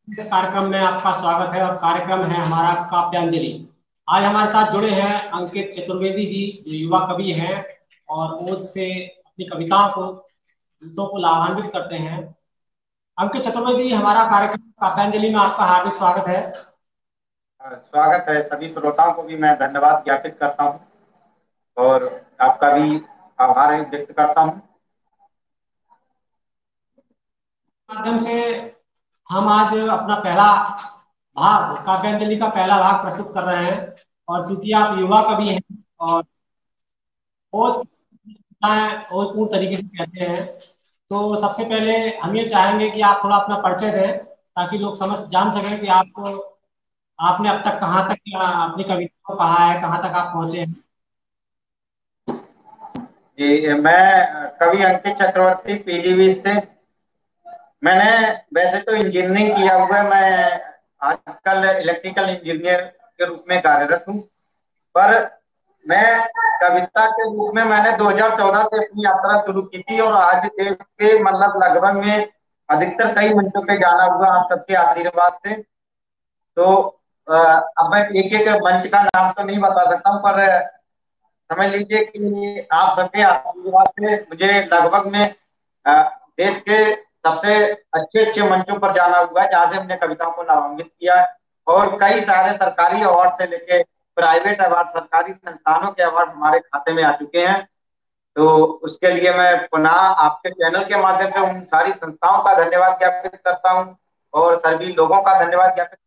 इस कार्यक्रम में आपका स्वागत है और कार्यक्रम है हमारा काव्यांजलि। आज हमारे साथ जुड़े हैं अंकित चतुर्वेदी जी, जो युवा कवि हैं और ओज से अपनी कविताओं को दूसरों को लाभान्वित करते हैं। अंकित चतुर्वेदी जी, हमारा कार्यक्रम काव्यांजलि में आपका हार्दिक स्वागत है। स्वागत है। सभी श्रोताओं को भी मैं धन्यवाद ज्ञापित करता हूँ और आपका भी आभार व्यक्त करता हूँ। माध्यम से हम आज अपना पहला भाग, काव्यांजलि का पहला भाग प्रस्तुत कर रहे हैं। और चूंकि आप युवा कवि हैं और ओज ओजपूर्ण तरीके से कहते हैं, तो सबसे पहले हम ये चाहेंगे कि आप थोड़ा अपना परिचय दें, ताकि लोग समझ जान सकें कि आपको आपने अब तक कहाँ तक अपनी कविता को कहा है, कहाँ तक आप पहुंचे हैं। जी, मैं कवि अंकित चक्रवर्ती पीलीभीत से। मैंने वैसे तो इंजीनियरिंग किया हुआ है। मैं आजकल इलेक्ट्रिकल इंजीनियर के रूप में कार्यरत हूँ, पर मैं कविता के रूप में मैंने 2014 से अपनी यात्रा शुरू की थी और आज देश के मतलब लगभग में अधिकतर कई मंचों पे जाना हुआ आप सबके आशीर्वाद से। तो अब मैं एक एक मंच का नाम तो नहीं बता सकता हूँ, पर समझ लीजिए कि आप सबके आशीर्वाद से मुझे लगभग में अ, देश के सबसे अच्छे अच्छे मंचों पर जाना हुआ है, जहाँ से हमने कविताओं को लाभान्वित किया है। और कई सारे सरकारी अवार्ड से लेके प्राइवेट अवार्ड, सरकारी संस्थानों के अवार्ड हमारे खाते में आ चुके हैं। तो उसके लिए मैं पुनः आपके चैनल के माध्यम से उन सारी संस्थाओं का धन्यवाद ज्ञापित करता हूँ और सभी लोगों का धन्यवाद ज्ञापित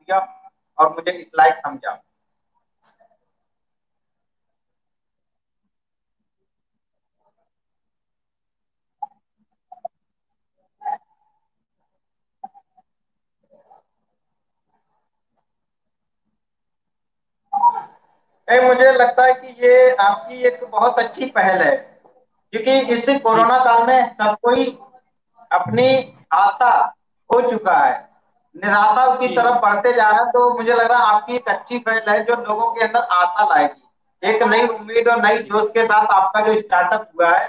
किया और मुझे इस लायक समझा। नहीं, मुझे लगता है कि ये आपकी एक बहुत अच्छी पहल है, क्योंकि इस जी कोरोना काल में सब कोई अपनी आशा खो चुका है, निराशा की जी तरफ बढ़ते जा रहा है। तो मुझे लग रहा है आपकी एक अच्छी पहल है जो लोगों के अंदर आशा लाएगी, एक नई उम्मीद और नई जी जोश के साथ आपका जो स्टार्टअप हुआ है।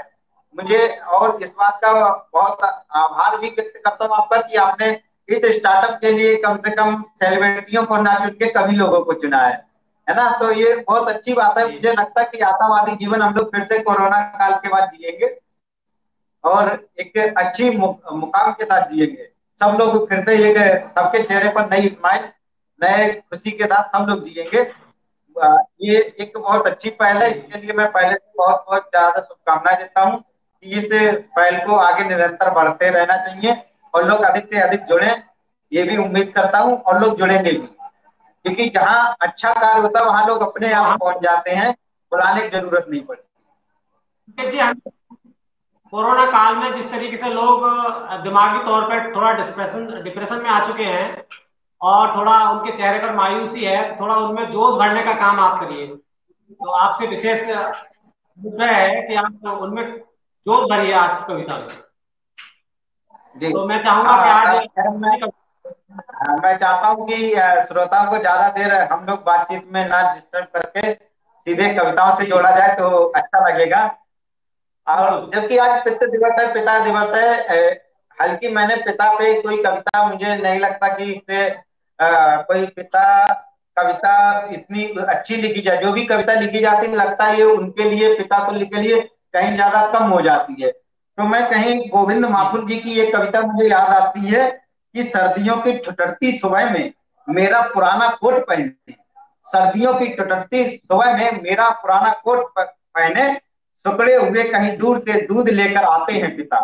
मुझे और इस बात का बहुत आभार भी व्यक्त करता हूँ आपका कि आपने इस स्टार्टअप के लिए कम से कम सेलिब्रिटियों को ना चुन के कभी लोगों को चुना है ना। तो ये बहुत अच्छी बात है। जी मुझे लगता है कि आशावादी जीवन हम लोग फिर से कोरोना काल के बाद जिएंगे और एक अच्छी मुकाम के साथ जिएंगे। सब लोग फिर से एक सबके चेहरे पर नई स्माइल, नए खुशी के साथ सब लोग जिएंगे। ये एक बहुत अच्छी पहल है। जी इसके लिए मैं पहले से बहुत बहुत ज्यादा शुभकामनाएं देता हूँ कि इस पहल को आगे निरंतर बढ़ते रहना चाहिए और लोग अधिक से अधिक जुड़े। ये भी उम्मीद करता हूँ और लोग जुड़ेंगे भी, क्योंकि जहाँ अच्छा कार्य होता है वहां लोग अपने तो आप हम पहुंच जाते हैं, बुलाने की जरूरत नहीं पड़ती। जी हम कोरोना काल में जिस तरीके से लोग दिमागी तौर पर थोड़ा डिप्रेशन डिप्रेशन में आ चुके हैं और थोड़ा उनके चेहरे पर मायूसी है, तो थोड़ा उनमें जोश भरने का काम आप करिए। तो आपसे विशेष मुद्दा है कि आप उनमें जोश भरिए आज कविता में। जी तो मैं चाहूंगा कि हाँ। आज खैर मैं चाहता हूँ कि श्रोताओं को ज्यादा देर हम लोग बातचीत में ना डिस्टर्ब करके सीधे कविताओं से जी जोड़ा जाए तो अच्छा लगेगा। और बिल्कुल। जबकि आज पितृ दिवस है, पिता दिवस है, हालांकि मैंने पिता पे कोई कविता, मुझे नहीं लगता कि इससे कोई पिता कविता इतनी अच्छी लिखी जाए। जो भी कविता लिखी जाती है लगता है ये उनके लिए, पिता तुल्य के लिए कहीं ज्यादा कम हो जाती है। तो मैं कहीं गोविंद जी माथुर जी की एक कविता मुझे याद आती है कि सर्दियों की ठुठरती सुबह में मेरा पुराना कोट पहने, सर्दियों की ठुठरती सुबह में मेरा पुराना कोट पहने, सुकड़े हुए कहीं दूर से दूध लेकर आते हैं पिता,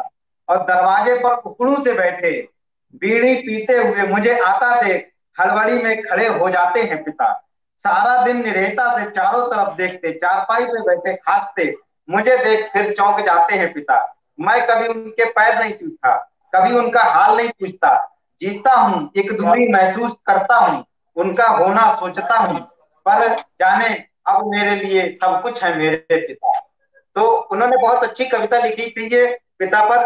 और दरवाजे पर उकड़ू से बैठे बीड़ी पीते हुए मुझे आता देख हड़बड़ी में खड़े हो जाते हैं पिता। सारा दिन निरहता से चारों तरफ देखते, चारपाई पे बैठे खाते, मुझे देख फिर चौंक जाते हैं पिता। मैं कभी उनके पैर नहीं छूता, कभी उनका हाल नहीं पूछता, जीता हूँ एक दूरी महसूस करता हूँ, उनका होना सोचता हूँ, पर जाने अब मेरे लिए सब कुछ है मेरे पिता। तो उन्होंने बहुत अच्छी कविता लिखी थी ये पिता पर।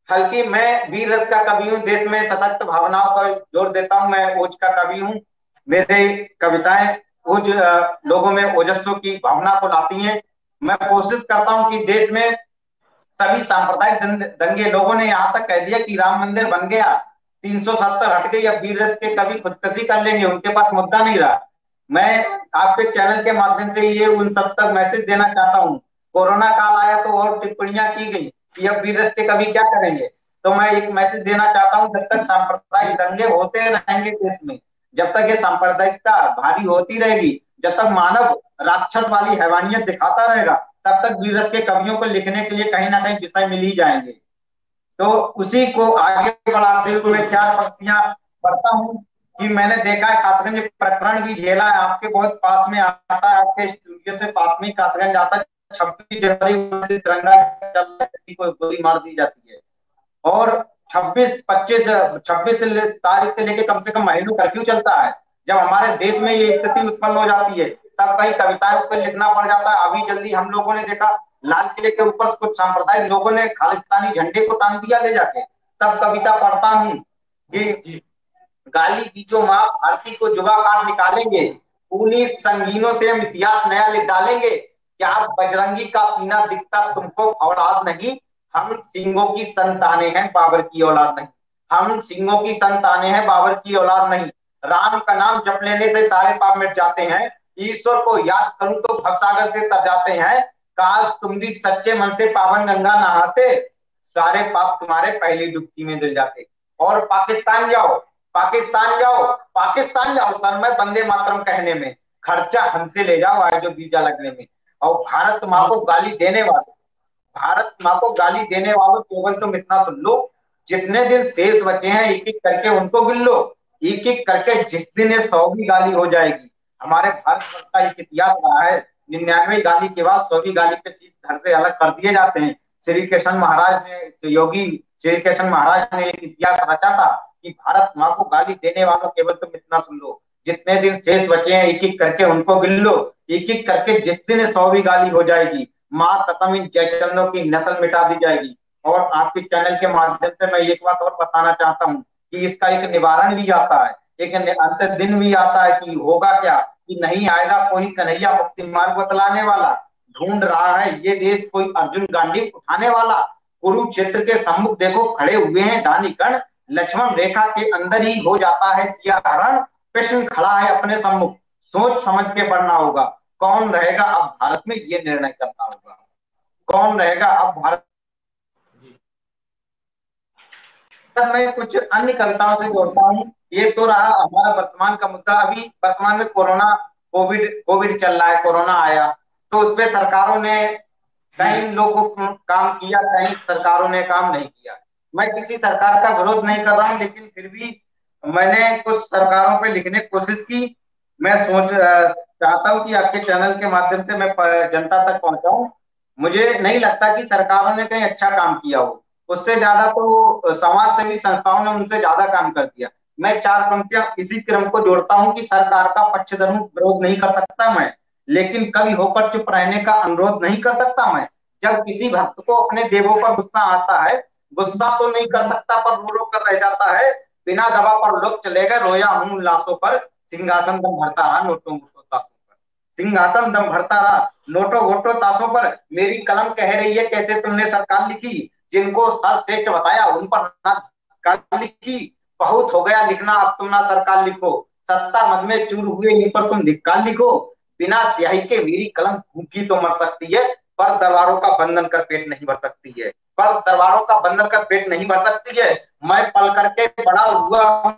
हालांकि मैं वीर रस का कवि हूँ, देश में सशक्त भावनाओं पर जोर देता हूँ, मैं ओज का कवि हूँ। मेरे कविताएं ओज लोगों में ओजस्व की भावना को लाती हैं। मैं कोशिश करता हूँ कि देश में सभी सांप्रदायिक दंगे, लोगों ने यहाँ तक कह दिया कि राम मंदिर बन गया, 370 हट गई, अब वीर रस के कवि खुदकुशी कर लेंगे, उनके पास मुद्दा नहीं रहा। मैं आपके चैनल के माध्यम से ये उन सब तक मैसेज देना चाहता हूँ। कोरोना काल आया तो और टिप्पणियां की गई कि अब वीर रस के कवि क्या करेंगे, तो मैं एक मैसेज देना चाहता हूँ, जब तक सांप्रदायिक दंगे होते रहेंगे देश में, जब तक ये सांप्रदायिकता भारी होती रहेगी, जब तक मानव राक्षस वाली हैवानियत दिखाता रहेगा, तब तक वीर रस के कवियों को लिखने के लिए कहीं ना कहीं विषय मिल ही जाएंगे। तो उसी को आगे बढ़ाते हुए मैं चार पंक्तियां पढ़ता हूँ कि मैंने देखा है कासगंज प्रकरण भी झेला है, आपके बहुत पास में आता है, आपके स्टूडियो से पास में कासगंज आता है। 26 जनवरी तिरंगा को गोली मार दी जाती है, और 26 तारीख से लेकर कम से कम महीनों कर्फ्यू चलता है। जब हमारे देश में ये स्थिति उत्पन्न हो जाती है, तब कई कविताएं को लिखना पड़ जाता है। अभी जल्दी हम लोगों ने देखा, लाल किले के ऊपर कुछ सांप्रदायिक लोगों ने खालिस्तानी झंडे को टांग दिया ले जाके, तब कविता पढ़ता हूँ कि गाली दीजो माँ भारती को जुबा काट निकालेंगे, खूनी संगीनों से हम इतिहास नया लिख डालेंगे, क्या बजरंगी का सीना दिखता तुमको औलाद नहीं, हम सिंहों की संताने हैं बाबर की औलाद नहीं, हम सिंहों की संताने हैं बाबर की औलाद नहीं। राम का नाम जप लेने से सारे पाप मिट जाते हैं, ईश्वर को याद करूं तो भवसागर से तर जाते हैं, काश तुम भी सच्चे मन से पावन गंगा नहाते, सारे पाप तुम्हारे पहली डुबकी में दिल जाते। और पाकिस्तान जाओ, पाकिस्तान जाओ, पाकिस्तान जाओ सर, मैं वंदे मातरम कहने में, खर्चा हमसे ले जाओ आए जो वीजा लगने में। और भारत माँ को गाली देने वाले, भारत माँ को गाली देने वालों केवल तुम इतना सुन लो, जितने दिन शेष बचे हैं एक एक करके उनको गिन लो, एक एक करके जिस दिन ये 100वीं गाली हो जाएगी। हमारे भारत वर्ष का एक इतिहास रहा है, 99 गाली के बाद 100वीं गाली पे चीज घर से अलग कर दिए जाते हैं। श्री कृष्ण महाराज ने, योगी श्री कृष्ण महाराज ने एक इतिहास रचा था कि भारत माँ को गाली देने वालों केवल तुम इतना सुन लो, जितने दिन शेष बचे हैं एक एक करके उनको गिन लो, एक एक करके जिस दिन 100वीं गाली हो जाएगी, माँ कसम इन जयचंदों की नस्ल मिटा दी जाएगी। और आपके चैनल के माध्यम से मैं एक बात और बताना चाहता हूँ कि इसका एक निवारण भी आता है, एक अंत दिन भी आता है कि होगा क्या, कि नहीं आएगा कोई कन्हैया मुक्ति मार्ग बतलाने वाला, ढूंढ रहा है ये देश कोई अर्जुन गांधी उठाने वाला, कुरुक्षेत्र के सम्मुख देखो खड़े हुए हैं दानिकण, लक्ष्मण रेखा के अंदर ही हो जाता है सिया हरण, कृष्ण खड़ा है अपने सम्मुख, सोच समझ के बढ़ना होगा, कौन रहेगा अब भारत में ये निर्णय करना होगा, कौन रहेगा अब भारत। मैं कुछ अन्य कविताओं से जोड़ता हूँ। ये तो रहा हमारा वर्तमान का मुद्दा। अभी वर्तमान में कोरोना, कोविड कोविड चल रहा है, कोरोना आया तो उस पर सरकारों ने कई लोगों को काम किया, कई सरकारों ने काम नहीं किया। मैं किसी सरकार का विरोध नहीं कर रहा हूँ, लेकिन फिर भी मैंने कुछ सरकारों पे लिखने की कोशिश की। मैं चाहता हूँ कि आपके चैनल के माध्यम से मैं जनता तक पहुंचाऊं। मुझे नहीं लगता कि सरकारों ने कहीं अच्छा काम किया हो, उससे ज्यादा तो समाज सेवी संस्थाओं ने उनसे ज्यादा काम कर दिया। मैं चार पंक्तियां इसी क्रम को जोड़ता हूं कि सरकार का पक्षधर विरोध नहीं कर सकता मैं, लेकिन कवि होकर चुप रहने का अनुरोध नहीं कर सकता मैं। जब किसी भक्त को अपने देवों पर गुस्सा आता है, गुस्सा तो नहीं कर सकता पर रो रो कर रह जाता है, बिना दवा पर लोग चले गए रोया हूं लाशों पर, सिंहासन दम भरता रहा नोटों मोटो ताशों पर, सिंहासन दम भरता रहा नोटो घोटो ताशों पर। मेरी कलम कह रही है कैसे तुमने सरकार लिखी, जिनको सर्वश्रेष्ठ बताया उन पर ना लिखी, बहुत हो गया लिखना अब तुम ना सरकार लिखो, सत्ता मद में चूर हुए इन पर तुम धिक्कार लिखो, बिना स्याही के मेरी कलम भूखी तो मर सकती है, पर दरबारों का बंधन कर पेट नहीं भर सकती है, पर दरबारों का बंधन कर पेट नहीं भर सकती है। मैं पल करके बड़ा हुआ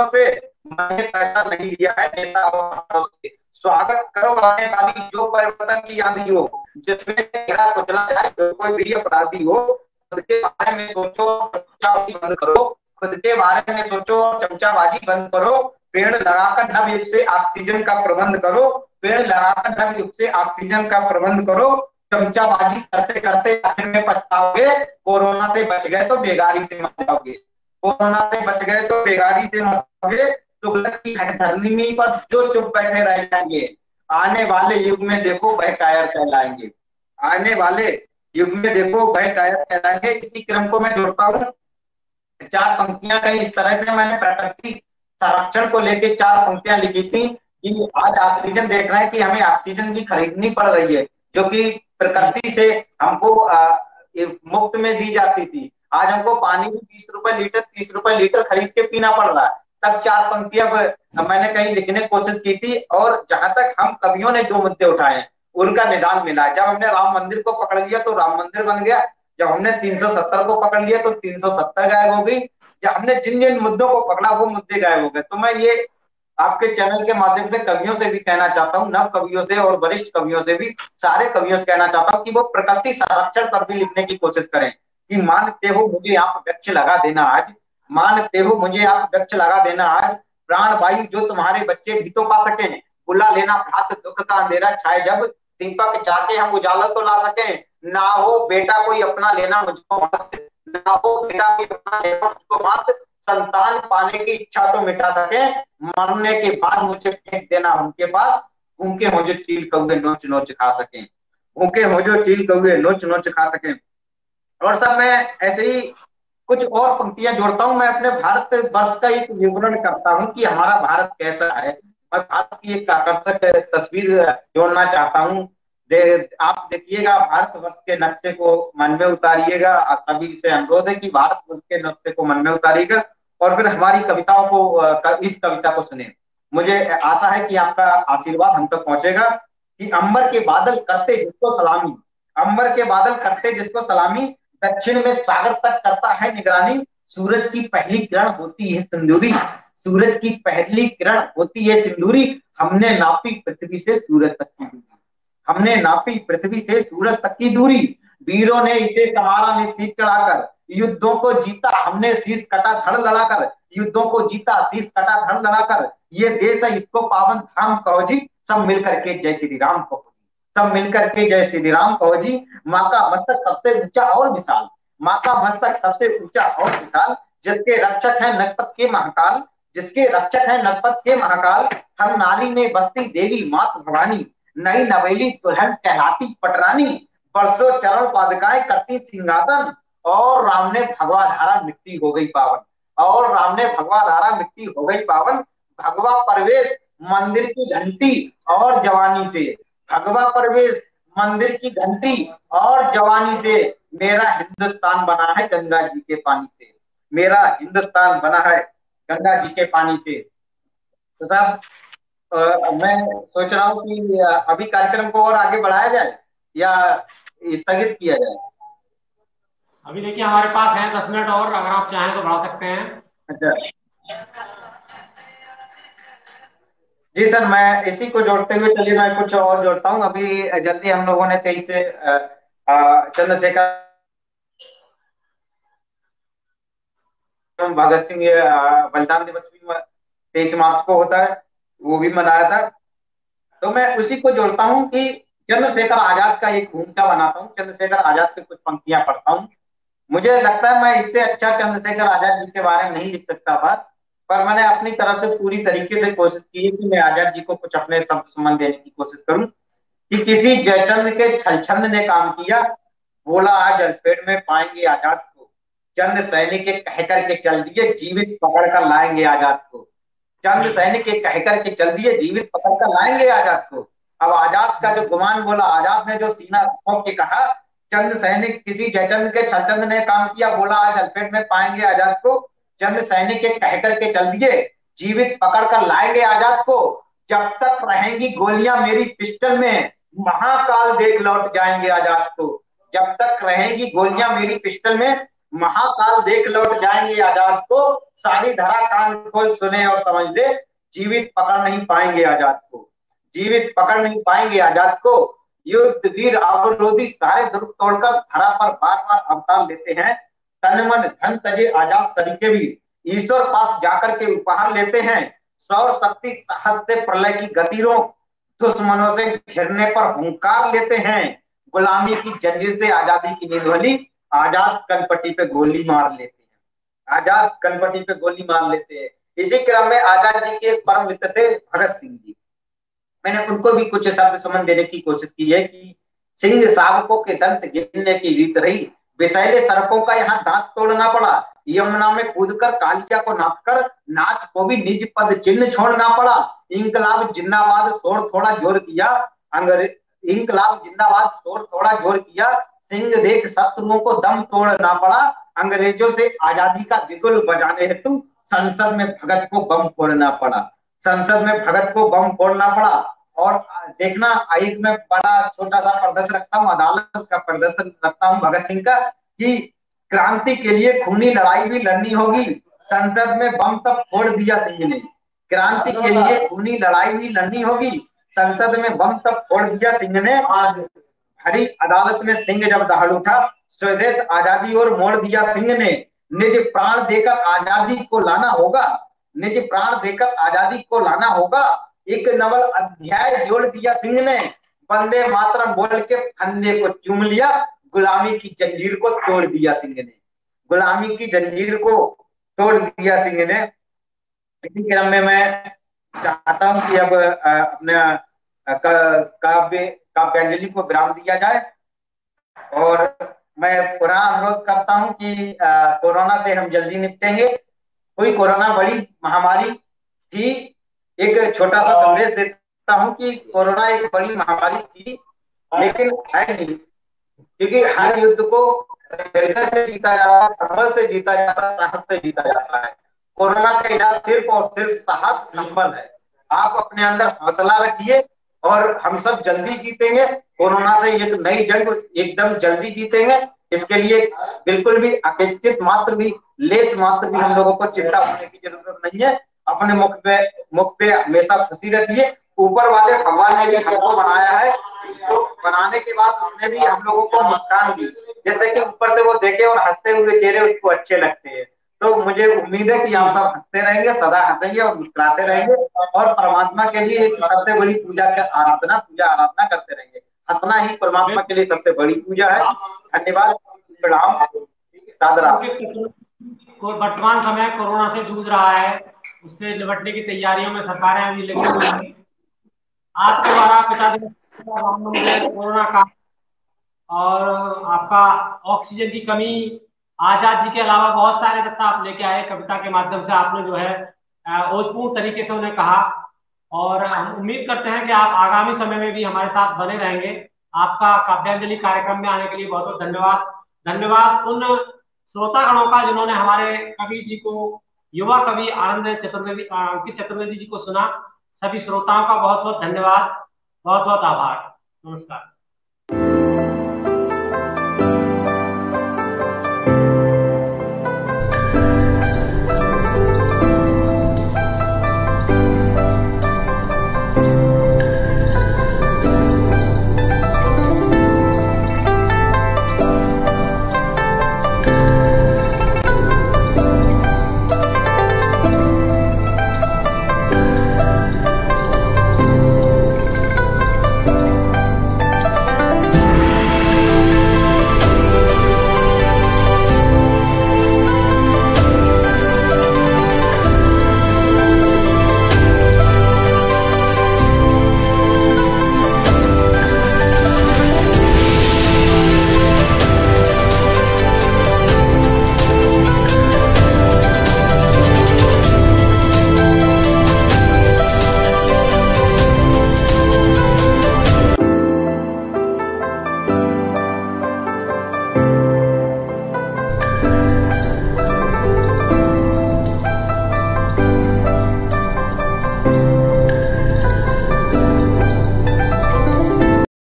से, मैंने पैसा नहीं लिया है नेता और स्वागत करो आने वाली जो परिवर्तन की आंधी हो, जिसमें तेरा कुचला जाए जो कोई भी अपराधी हो, खुद के बारे में सोचो चमचाबाजी बंद करो, खुद के बारे में सोचो चमचाबाजी बंद करो, पेड़ लगाकर नव युग से ऑक्सीजन का प्रबंध करो, पेड़ लगाकर नव युग से ऑक्सीजन का प्रबंध करो, चमचाबाजी करते करते आखिर में पछताओगे, कोरोना से बच गए तो बेगारी से मर जाओगे, कोरोना से बच गए तो बेगारी से मर जाओगे, तुगलक की धरनी पर जो चुप बैठे रह जाएंगे, आने वाले युग में देखो वह कायर कहलाएंगे, आने वाले युग में देखो वह कायर कहलाएंगे। इसी क्रम को मैं जोड़ता हूँ, चार पंक्तियां कहीं इस तरह से मैंने प्रकृति संरक्षण को लेकर चार पंक्तियां लिखी थी कि आज ऑक्सीजन देख रहे हैं कि हमें ऑक्सीजन की खरीदनी पड़ रही है, जो कि प्रकृति से हमको मुफ्त में दी जाती थी। आज हमको पानी भी 20 रुपए लीटर 30 रुपए लीटर खरीद के पीना पड़ रहा है। तब 4 पंक्तियां मैंने कहीं लिखने की कोशिश की थी, और जहां तक हम कवियों ने जो मुद्दे उठाए हैं उनका निदान मिला है। जब हमने राम मंदिर को पकड़ लिया तो राम मंदिर बन गया, जब हमने 370 को पकड़ लिया तो 370 गायब हो गई, जब हमने जिन जिन मुद्दों को पकड़ा वो मुद्दे गायब हो गए। तो मैं ये आपके चैनल के माध्यम से कवियों से भी कहना चाहता हूँ, नव कवियों से और वरिष्ठ कवियों से भी, सारे कवियों से कहना चाहता हूँ कि वो प्रकृति संरक्षण पर भी लिखने की कोशिश करें। कि मानते हो मुझे आप वृक्ष लगा देना आज, मानते हो मुझे आप वृक्ष लगा देना आज, प्राण वायु जो तुम्हारे बच्चे भी तो पा सके, बुला लेना भ्रात दुख का अंधेरा छाए जब, दीपक जाके हम उजाला तो ला सके, ना हो बेटा कोई अपना लेना मुझको मत, ना हो बेटा कोई अपना लेना मुझको मत, संतान पाने की इच्छा तो मिटा सके, मरने के बाद मुझे फेंक देना उनके पास, भूखे हो जो चील कौवे नोच नोच खा सके, भूखे हो जो चील कौवे नोच नोच खा सके। और सब मैं ऐसे ही कुछ और पंक्तियां जोड़ता हूं। मैं अपने भारत वर्ष का एक विवरण करता हूं कि हमारा भारत कैसा है। मैं भारत की एक आकर्षक तस्वीर जोड़ना चाहता हूं। आप देखिएगा, भारत वर्ष के नक्शे को मन में उतारिएगा। सभी से अनुरोध है कि भारत वर्ष के नक्शे को मन में उतारिएगा और फिर हमारी कविताओं को, इस कविता को सुने। मुझे आशा है कि आपका आशीर्वाद हम तक पहुंचेगा। कि अंबर के बादल करते जिसको सलामी, अंबर के बादल करते जिसको सलामी, दक्षिण में सागर तक करता है निगरानी, सूरज की पहली किरण होती है सिंदूरी, सूरज की पहली किरण होती है सिंदूरी, हमने नापी पृथ्वी से सूरज तक की दूरी, हमने नापी पृथ्वी से सूरज तक की दूरी, वीरों ने इसे संवारा ने शीश चढ़ाकर, युद्धों को जीता हमने शीश कटा धड़ लड़ाकर, युद्धों को जीता शीश कटा धड़ लड़ाकर, ये देश है इसको पावन धाम कहो जी, सब मिलकर के जय श्री राम कहो, सब मिलकर के जय श्री राम कहो जी, माँ का मस्तक सबसे ऊंचा और विशाल, माँ का मस्तक सबसे ऊंचा और विशाल, जिसके रक्षक है नगपत के महाकाल, जिसके रक्षक है नगपत के महाकाल, हर नारी में बसती देवी मात भवानी, नई नवेली दुल्हन कहलाती पटरानी, बरसों चरण पादुकाएं करती सिंहासन, और राम ने भगवा धारा मिट्टी हो गई पावन, और राम ने भगवा धारा मिट्टी हो गई पावन, भगवा प्रवेश मंदिर की घंटी और जवानी से, भगवा प्रवेश मंदिर की घंटी और जवानी से, मेरा हिंदुस्तान बना है गंगा जी के पानी से, मेरा हिंदुस्तान बना है गंगा जी के पानी से। तो साहब, मैं सोच रहा हूँ कि अभी कार्यक्रम को और आगे बढ़ाया जाए या स्थगित किया जाए। अभी देखिए हमारे पास है 10 मिनट और, अगर आप चाहें तो बढ़ा सकते हैं। अच्छा जी सर, मैं इसी को जोड़ते हुए चलिए मैं कुछ और जोड़ता हूँ। अभी जल्दी हम लोगों ने 23 से चंद्रशेखर भगत सिंह बलिदान दिवस भी 23 मार्च को होता है, वो भी मनाया था। तो मैं उसी को जोड़ता हूँ कि चंद्रशेखर आजाद का एक भूमिका बनाता हूँ, चंद्रशेखर आजाद की कुछ पंक्तियां पढ़ता हूँ। मुझे लगता है मैं इससे अच्छा चंद्रशेखर आजाद जी के बारे में नहीं लिख सकता था, पर मैंने अपनी तरफ से पूरी तरीके से कोशिश की है कि मैं आजाद जी को कुछ अपने शब्द सुमन देने की कोशिश करूं। कि किसी जयचंद के छलछंद ने काम किया, बोला आज अल्फेड में पाएंगे आजाद को, चंद सैनिक के कह करके चल दिए जीवित पकड़ कर लाएंगे आजाद को, चंद सैनिक के कह करके चल दिए जीवित पकड़ कर लाएंगे आजाद को। अब आजाद का जो गुमान बोला, आजाद ने जो सीना ठोक के कहा, चंद सैनिक किसी जयचंद के छलचंद ने काम किया, बोला आज अल्फेड में पाएंगे आजाद को, चंद सैनिक के कह करके चल दिए जीवित पकड़ कर लाएंगे आजाद को, जब तक रहेंगी गोलियां मेरी पिस्टल में महाकाल देख लौट जाएंगे आजाद को, जब तक रहेंगी गोलियां मेरी पिस्टल में महाकाल देख लौट जाएंगे आजाद को, सारी धरा कान खोल सुने और समझ ले, जीवित पकड़ नहीं पाएंगे आजाद को, जीवित पकड़ नहीं पाएंगे आजाद को, युद्ध वीर अवरोधी सारे दुर्ग तोड़कर धरा पर बार बार अवतार लेते हैं, तन मन धन तजे आजाद सरीखे भी ईश्वर पास जाकर के उपहार लेते हैं, सौर शक्ति साहस से प्रलय की गति रोक, दुश्मनों से घिरने पर हुंकार लेते हैं, गुलामी की जंजीर से आजादी की नींद वाली, आजाद कनपट्टी पे गोली मार लेते हैं, आजाद कनपट्टी पे गोली मार लेते हैं। इसी क्रम में आजाद जी के एक परम मित्र थे भगत सिंह जी, मैंने उनको भी कुछ शब्द सुमन देने की कोशिश की है। कि सिंह शावकों के दंत गिनने की रीत रही, विषैले सर्पों का यहाँ दांत तोड़ना पड़ा, यमुना में कूदकर कालिया को नापकर नाच को भी निज पद चिन्ह छोड़ना पड़ा, इंकलाब जिंदाबाद शोर थोड़ा जोर किया, इंकलाब जिंदाबाद शोर थोड़ा जोर किया, सिंह देख शत्रुओं को दम तोड़ना पड़ा, अंग्रेजों से आजादी का बिगुल बजाने हेतु संसद में भगत को बम फोड़ना पड़ा। संसद में भगत को बम फोड़ना पड़ा। और देखना, एक में बड़ा छोटा सा प्रदर्शन रखता हूँ, अदालत का प्रदर्शन रखता हूँ भगत सिंह का, कि क्रांति के लिए खूनी लड़ाई भी लड़नी होगी, संसद में बम तब फोड़ दिया सिंह ने। क्रांति के लिए खूनी लड़ाई भी लड़नी होगी, संसद में बम तब फोड़ दिया सिंह ने। हरी अदालत में सिंह जब दहाड़ उठा, स्वदेश आजादी और मोड़ दिया सिंह ने। निज प्राण देकर आजादी को लाना होगा, निज प्राण देकर आजादी को लाना होगा, एक नवल अध्याय जोड़ दिया सिंह ने। वंदे मातरम बोल के फंदे को चूम लिया, गुलामी की जंजीर को तोड़ दिया सिंह ने। गुलामी की जंजीर को तोड़ दिया सिंह ने। इसी क्रम में मैं चाहता हूं कि अब अपने काव्य काव्यांजलि को विराम दिया जाए। और मैं पुनः अनुरोध करता हूं कि कोरोना से हम जल्दी निपटेंगे। कोई कोरोना बड़ी महामारी थी, एक छोटा सा संदेश देता हूं कि कोरोना एक बड़ी महामारी थी, लेकिन है नहीं, क्योंकि हर युद्ध को धैर्य से जीता जाता है, संभल से जीता जाता है, साहस से जीता जाता है। कोरोना का इलाज सिर्फ और सिर्फ साहस, संभल है। आप अपने अंदर हौसला रखिए और हम सब जल्दी जीतेंगे कोरोना से। ये तो नई जंग एकदम जल्दी जीतेंगे। इसके लिए बिल्कुल भी अपेक्षित मात्र भी, लेस मात्र भी हम लोगों को चिंता होने की जरूरत नहीं है। अपने मुख पे हमेशा खुशी रखिए। ऊपर वाले भगवान ने भी हमको बनाया है, तो बनाने के बाद उसने भी हम लोगों को मुस्कान दी, जैसे कि ऊपर से वो देखे और हंसते हुए चेहरे उसको अच्छे लगते हैं। तो मुझे उम्मीद है कि हम सब हंसते रहेंगे, सदा हंसेंगे और मुस्कुराते रहेंगे, और परमात्मा के लिए एक सबसे बड़ी पूजा आराधना करते रहेंगे। हंसना ही परमात्मा के लिए सबसे बड़ी पूजा है। धन्यवाद, प्रणाम, सादरा। वर्तमान समय कोरोना से जूझ रहा है, उससे निपटने की तैयारियों में सरकारें अभी लगी हुई हैं। आपके द्वारा पिता दिवस कोरोना का और आपका ऑक्सीजन की कमी, आजाद जी के अलावा बहुत सारे तथ्य आप लेके आए, कविता के माध्यम से आपने जो है ओजपूर्ण तरीके से उन्हें कहा। और हम उम्मीद करते हैं कि आप आगामी समय में भी हमारे साथ बने रहेंगे। आपका काव्यांजलि कार्यक्रम में आने के लिए बहुत बहुत धन्यवाद। धन्यवाद उन श्रोतागणों का जिन्होंने हमारे कवि जी को, युवा कवि आनंद चतुर्वेदी, अंकित चतुर्वेदी जी को सुना। सभी श्रोताओं का बहुत बहुत धन्यवाद, बहुत बहुत आभार। नमस्कार।